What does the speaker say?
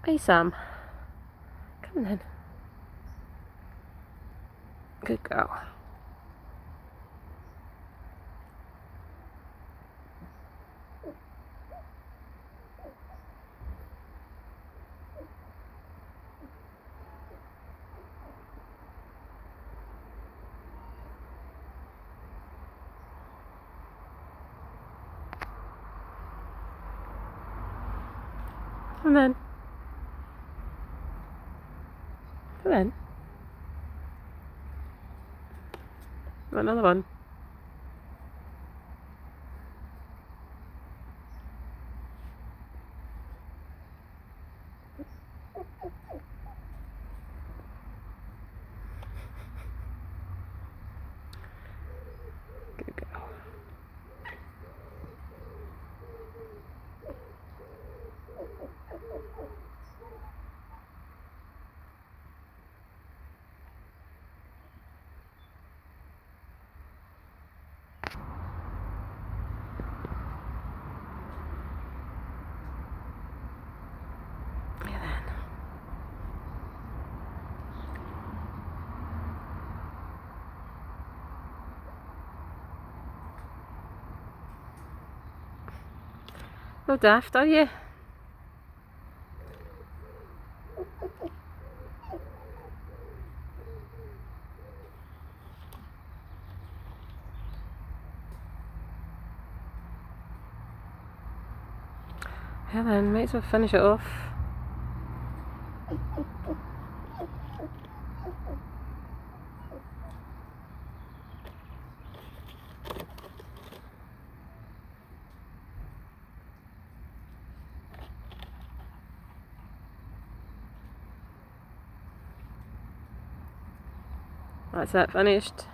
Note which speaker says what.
Speaker 1: Hey Sam, come on then. Good girl. Come on. Come on. Another one. Good girl. Yeah, then. No daft, are you? Yeah then, might as well finish it off. That's it, finished.